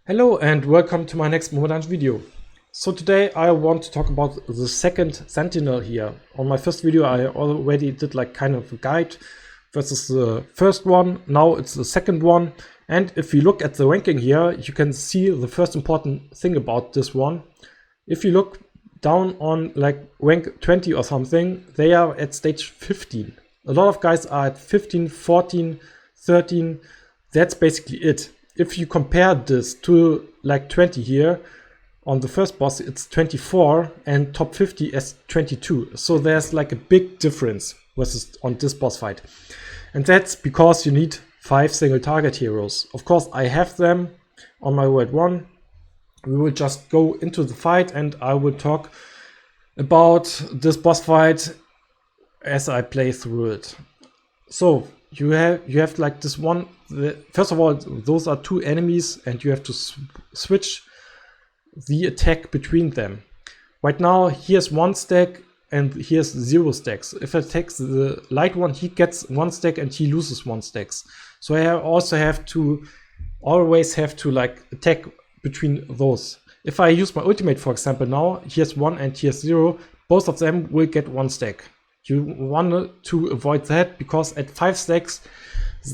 Hello and welcome to my next Mobile Dungeon video. So today I want to talk about the second sentinel here. On my first video I already did like kind of a guide versus the first one. Now it's the second one, and if you look at the ranking here you can see the first important thing about this one. If you look down on like rank 20 or something, they are at stage 15. A lot of guys are at 15, 14, 13. That's basically it. If you compare this to like 20 here, on the first boss it's 24 and top 50 is 22. So there's like a big difference versus on this boss fight. And that's because you need 5 single target heroes. Of course I have them on my world 1. We will just go into the fight and I will talk about this boss fight as I play through it. So you have like this one. First of all, those are 2 enemies and you have to switch the attack between them. Right now here's 1 stack and here's 0 stacks. If I take the light one, he gets 1 stack and he loses 1 stacks. So I also always have to like attack between those. If I use my ultimate, for example, now here's 1 and here's 0, both of them will get 1 stack. You want to avoid that because at 5 stacks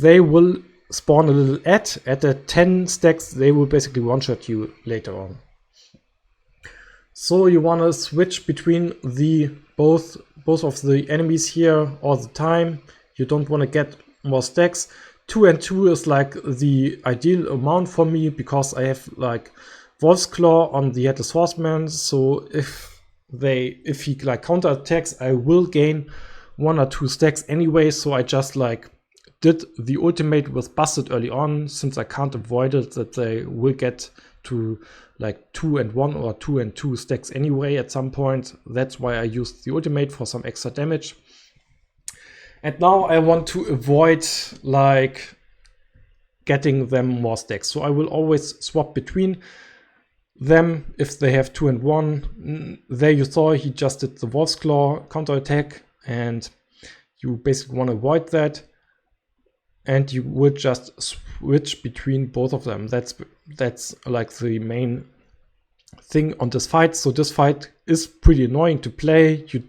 they will spawn a little at the 10 stacks they will basically one-shot you later on. So you want to switch between the both of the enemies here all the time. You don't want to get more stacks. 2 and 2 is like the ideal amount for me because I have like Wolf's Claw on the Headless Horseman, so if he like counter attacks I will gain 1 or 2 stacks anyway. So I just like did the ultimate with Busted early on, since I can't avoid it that they will get to like 2 and 1 or 2 and 2 stacks anyway at some point. That's why I used the ultimate for some extra damage. And now I want to avoid like getting them more stacks, so I will always swap between them if they have 2 and 1. There you saw he just did the Wolf's Claw counter attack, and you basically want to avoid that, and you would just switch between both of them. That's like the main thing on this fight. So this fight is pretty annoying to play. You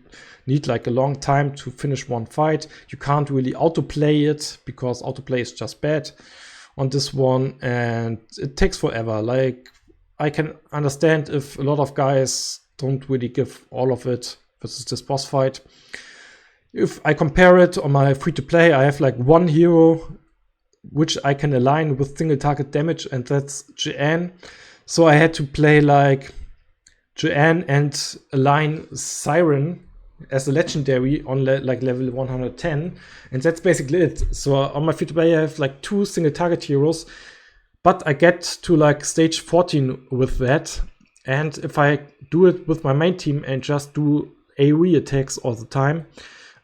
need like a long time to finish one fight. You can't really autoplay it because autoplay is just bad on this one, and it takes forever. Like, I can understand if a lot of guys don't really give all of it versus this boss fight. If I compare it on my free-to-play, I have like 1 hero which I can align with single target damage, and that's Jeanne. So I had to play like Jeanne and align Siren as a legendary on like level 110, and that's basically it. So on my free-to-play I have like 2 single target heroes, but I get to like stage 14 with that. And if I do it with my main team and just do AoE attacks all the time,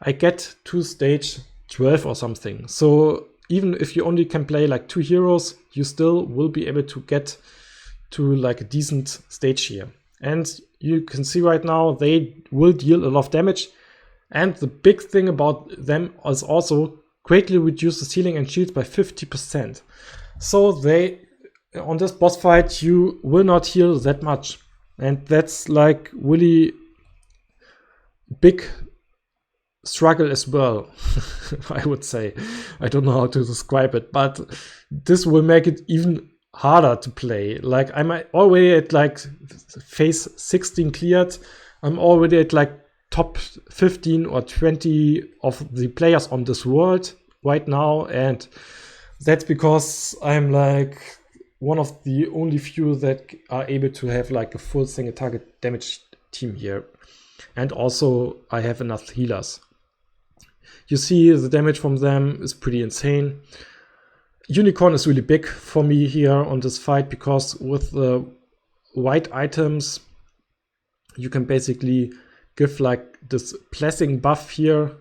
I get to stage 12 or something. So even if you only can play like 2 heroes, you still will be able to get to like a decent stage here. And you can see right now they will deal a lot of damage. And the big thing about them is also greatly reduce the healing and shields by 50%. So on this boss fight you will not heal that much, and that's like really big struggle as well. I would say, I don't know how to describe it, but this will make it even harder to play. Like, I'm already at like phase 16 cleared. I'm already at like top 15 or 20 of the players on this world right now, and that's because I'm like one of the only few that are able to have like a full single target damage team here. And also I have enough healers. You see the damage from them is pretty insane. Unicorn is really big for me here on this fight because with the white items you can basically give like this blessing buff here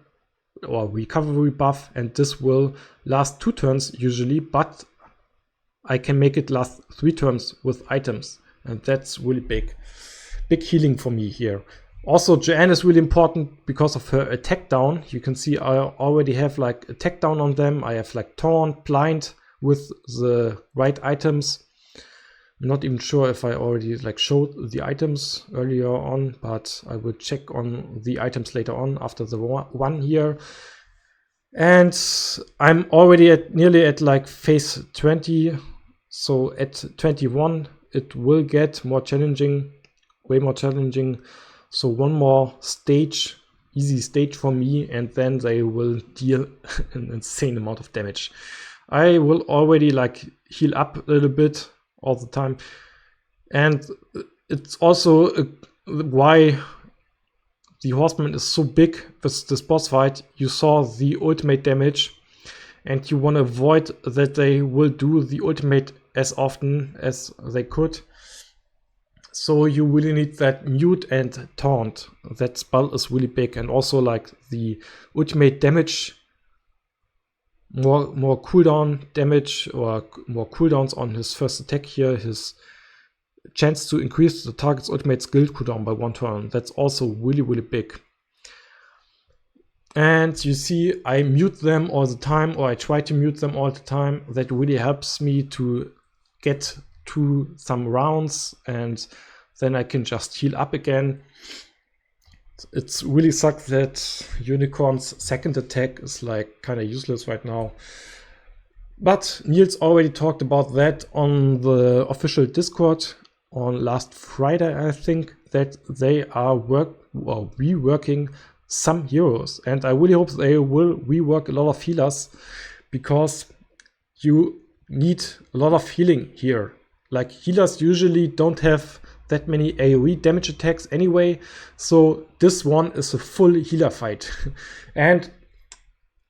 or recovery buff, and this will last 2 turns usually, but I can make it last 3 turns with items, and that's really big healing for me here. Also, Jeanne is really important because of her attack down. You can see I already have like attack down on them. I have like taunt, blind with the right items. I'm not even sure if I already like showed the items earlier on, but I will check on the items later on after the one here. And I'm already nearly at like phase 20. So at 21, it will get more challenging, way more challenging. So one more stage, easy stage for me, and then they will deal an insane amount of damage. I will already like heal up a little bit all the time. And it's also why the Horseman is so big with this boss fight. You saw the ultimate damage, and you want to avoid that they will do the ultimate as often as they could. So you really need that mute and taunt. That spell is really big, and also like the ultimate damage, more cooldown damage or more cooldowns on his first attack here, his chance to increase the target's ultimate skill cooldown by 1 turn. That's also really big. And you see I mute them all the time, or I try to mute them all the time. That really helps me to get to some rounds, and then I can just heal up again. It's really sucks that Unicorn's second attack is like kind of useless right now. But Niels already talked about that on the official Discord on last Friday, I think, that they are reworking some heroes. And I really hope they will rework a lot of healers, because you need a lot of healing here. Like, healers usually don't have that many AoE damage attacks anyway, so this one is a full healer fight. And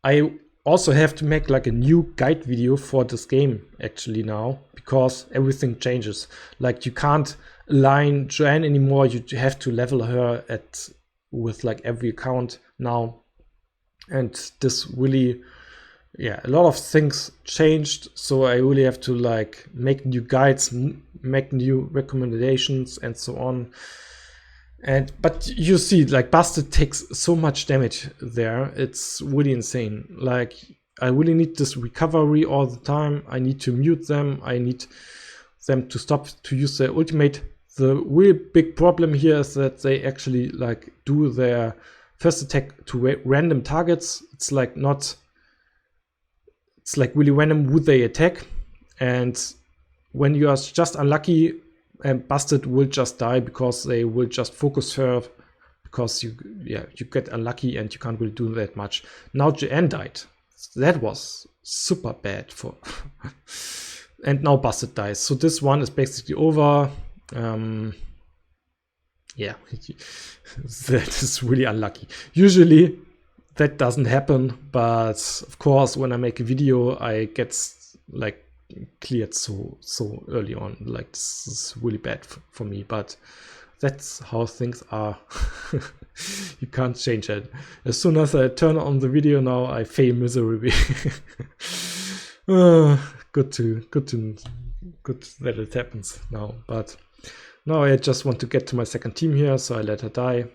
I also have to make like a new guide video for this game actually now, because everything changes. Like, you can't align Joanne anymore, you have to level her with like every account now. And this really, yeah, a lot of things changed, so I really have to like make new guides, make new recommendations and so on. But you see, like, Busted takes so much damage there, it's really insane. Like, I really need this recovery all the time. I need to mute them, I need them to stop to use their ultimate. The real big problem here is that they actually like do their first attack to random targets. It's like really random who they attack, and when you are just unlucky, Busted will just die because they will just focus her, because you get unlucky and you can't really do that much. Now Joanne died. That was super bad for and now Busted dies. So this one is basically over. Yeah, that is really unlucky. Usually that doesn't happen, but of course when I make a video I get like cleared so early on. Like, this is really bad for me, but that's how things are. You can't change it. As soon as I turn on the video now, I fail miserably. Good that it happens now. But now I just want to get to my second team here, so I let her die.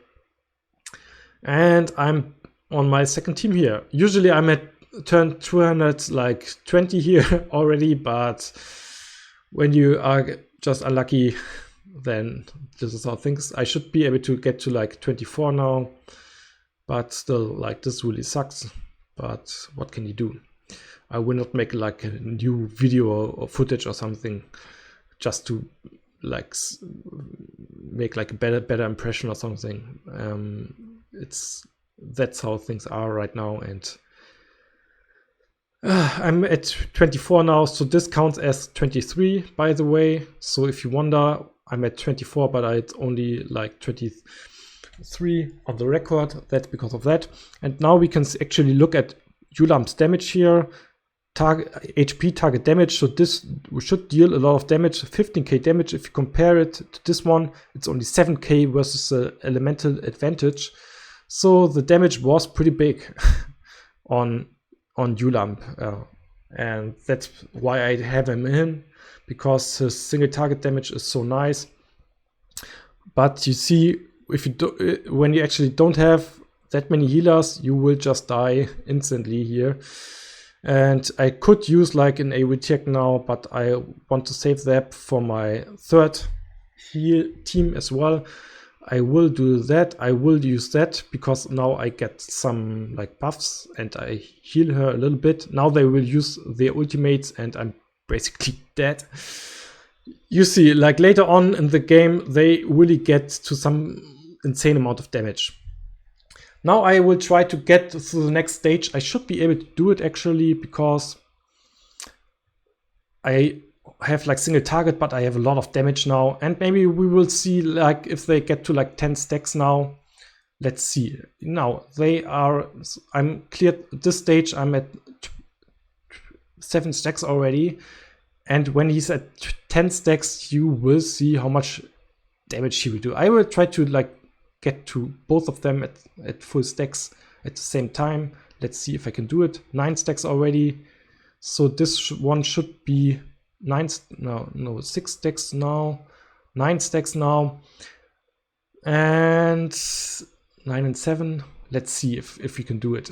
And I'm on my second team here. Usually I'm at turn 220 here already, but when you are just unlucky, then this is how things. I should be able to get to like 24 now, but still, like, this really sucks. But what can you do? I will not make like a new video or footage or something just to like make like a better impression or something. That's how things are right now, and I'm at 24 now, so this counts as 23, by the way. So if you wonder, I'm at 24, but it's only like 23 on the record. That's because of that. And now we can actually look at Yulamp's damage here. HP target damage. So this should deal a lot of damage, 15k damage. If you compare it to this one, it's only 7k versus the elemental advantage. So the damage was pretty big on Yulamp, and that's why I have him in, because his single target damage is so nice. But you see, if you when you actually don't have that many healers, you will just die instantly here. And I could use like an AoE tech now, but I want to save that for my third heal team as well. I will do that. I will use that because now I get some like buffs and I heal her a little bit. Now they will use their ultimates and I'm basically dead. You see, like later on in the game, they really get to some insane amount of damage. Now I will try to get to the next stage. I should be able to do it actually because I have like single target, but I have a lot of damage now. And maybe we will see like if they get to like 10 stacks now. Let's see. Now they are, I'm cleared at this stage. I'm at 7 stacks already. And when he's at 10 stacks, you will see how much damage he will do. I will try to like get to both of them at full stacks at the same time. Let's see if I can do it. 9 stacks already. So this one should be 6 stacks now. 9 stacks now. And 9 and 7. Let's see if we can do it.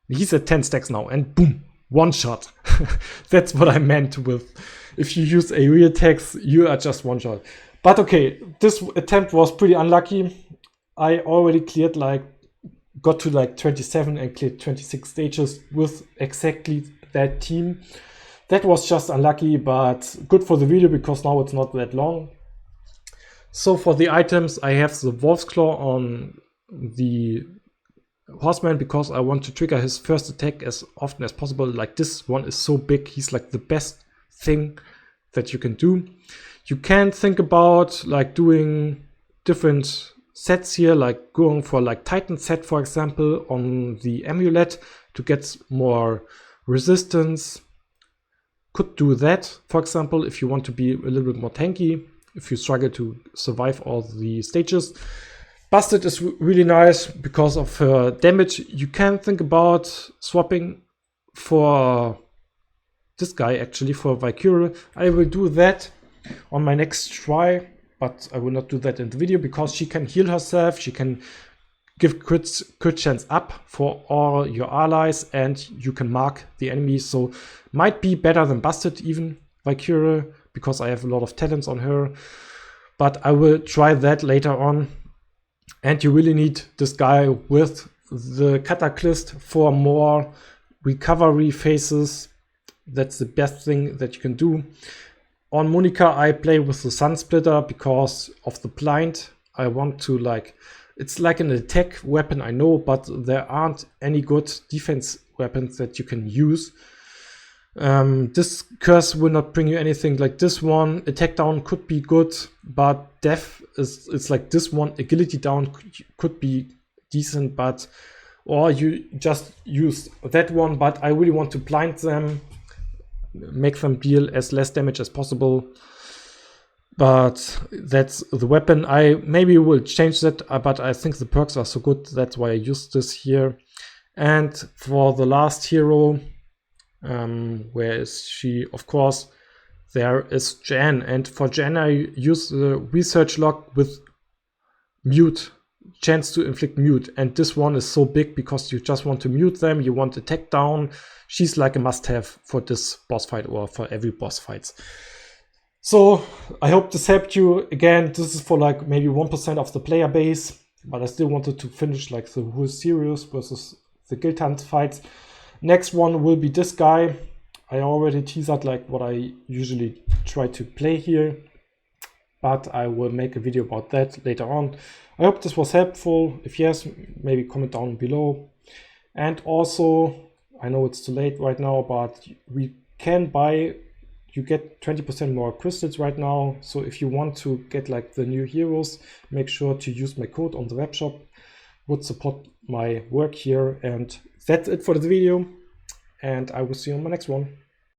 He's at 10 stacks now and boom. One shot. That's what I meant with if you use AoE attacks, you are just one shot. But okay, this attempt was pretty unlucky. I already cleared got to 27 and cleared 26 stages with exactly that team. That was just unlucky, but good for the video because now it's not that long. So for the items, I have the Wolf's Claw on the Horseman because I want to trigger his first attack as often as possible. Like this one is so big, he's like the best thing that you can do. You can think about like doing different sets here, like going for like Titan set, for example, on the amulet to get more resistance. Could do that, for example, if you want to be a little bit more tanky, if you struggle to survive all the stages. Busted is really nice because of her damage. You can think about swapping for this guy, actually, for Valkyrie. I will do that on my next try, but I will not do that in the video because she can heal herself. She can give crit chance up for all your allies and you can mark the enemy. So might be better than Busted even, Valkyrie, because I have a lot of talents on her. But I will try that later on. And you really need this guy with the Cataclysm for more recovery phases. That's the best thing that you can do. On Monica, I play with the Sun Splitter because of the blind. I want to it's like an attack weapon, I know, but there aren't any good defense weapons that you can use. This curse will not bring you anything like this one. Attack down could be good, but death it's like this one. Agility down could be decent, but or you just use that one. But I really want to blind them, make them deal as less damage as possible. But that's the weapon. I maybe will change that, but I think the perks are so good. That's why I use this here. And for the last hero, where is she? Of course, there is Jan. And for Jan, I use the research log with mute, chance to inflict mute. And this one is so big because you just want to mute them. You want attack down. She's like a must-have for this boss fight or for every boss fights. So I hope this helped you. Again, this is for like maybe 1% of the player base, but I still wanted to finish like the whole series versus the guild hunt fights. Next one will be this guy. I already teased like what I usually try to play here, but I will make a video about that later on. I hope this was helpful. If yes, maybe comment down below. And also, I know it's too late right now, but we can buy, you get 20% more crystals right now. So if you want to get like the new heroes, make sure to use my code on the webshop. Would support my work here. And that's it for the video. And I will see you on my next one.